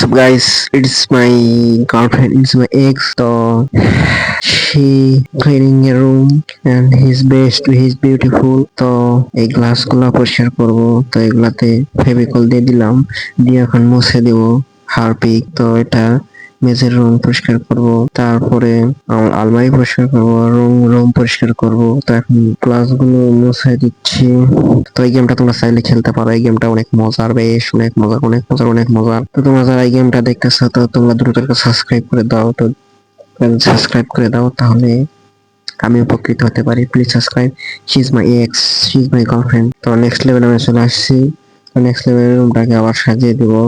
up guys, it's my girlfriend, it's my ex. So she cleaning a room and he's beautiful. তো এই গ্লাসগুলো পরিষ্কার করব, তো এগুলাতে ফেভিকল দিয়ে দিলাম, দিয়ে এখন মুছে দেব হারপিক। তো এটা মেঝের রুম পরিষ্কার করব, তারপরে আলমারি পরিষ্কার করব, রুম পরিষ্কার করব। তো এখন গ্লাসগুলো মুছে দিচ্ছি। তো এই গেমটা তোমরা চাইলে খেলতে পারো, এই গেমটা অনেক মজার, বেশ অনেক মজার, অনেক মজার, অনেক মজার। তো তোমরা যারা এই গেমটা দেখতেছো, তো তোমরা দ্রুত সাবস্ক্রাইব করে দাও। তো সাবস্ক্রাইব করে দাও, তাহলে আমি উপকৃত হতে পারি। Please subscribe. She is my x, she is my girlfriend. তো নেক্সট লেভেলে আমি চলে আসছি। তো নেক্সট লেভেলের রুমটাকে আবার সাজিয়ে দেবো।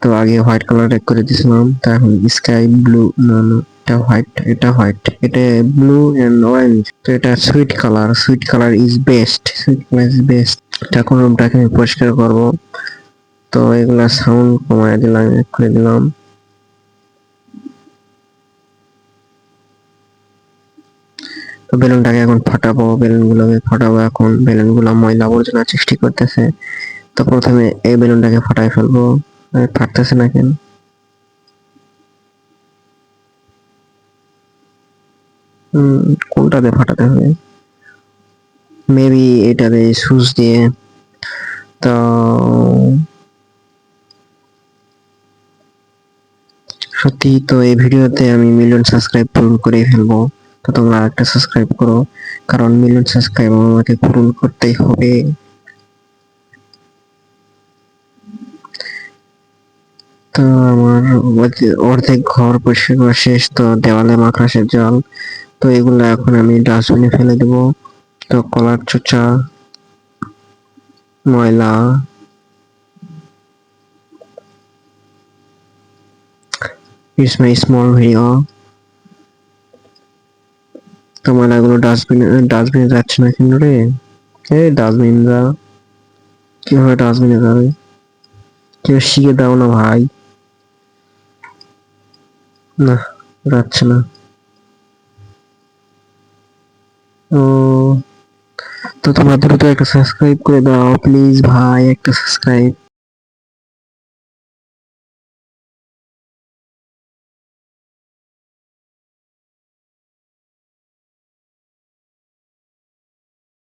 তো আগে হোয়াইট কালার করে দিয়েছিলাম, তো এখন স্কাই ব্লু, না না, এটা হোয়াইট, এটা ব্লু এন্ড অরেঞ্জ। তো এটা sweet colour, sweet colour is best, sweet colour is best. এখন রুমটাকে আমি পরিষ্কার করব। তো এগুলা সাউন্ড কমায় দিলাম, করে দিলাম। তো বেলুনটাকে এখন ফাটাবো, বেলুনগুলোকে ফাটাবো। এখন বেলুনগুলো ময়লা আবর্জনা সৃষ্টি করতেছে। তো প্রথমে এই বেলুনটাকে ফাটাই ফেলবো। ফাটতেছে না কেন? কোনটা দিয়ে ফাটাতে হবে? মেবি এটা দিয়ে, সুইচ দিয়ে। তো সত্যি তো এই ভিডিওতে আমি মিলিয়ন সাবস্ক্রাইব পূরণ করে ফেলবো। তো তোমরা একটা সাবস্ক্রাইব করো, কারণ মিলিয়ন সাবস্ক্রাইব আমাকে পূরণ করতেই হবে। তো আমার অর্ধেক ঘর পরিষ্কার করা শেষ। তো দেওয়ালে মাকড়সার জাল, তো এগুলো এখন আমি ডাস্টবিনে ফেলে দেব। তো কলার চোচা, ময়লা, ইটস মাই স্মল ভিডিও। তো ময়লাগুলো ডাস্টবিনে যাচ্ছে না কেন রে? এই ডাস্টবিন যা, কিভাবে ডাস্টবিনে যাবে? কেউ শিখে দাও না ভাই। না, যাচ্ছে না। ও, তো তোমরা দ্রুত একটা সাবস্ক্রাইব করে দাও প্লিজ ভাই, একটা সাবস্ক্রাইব।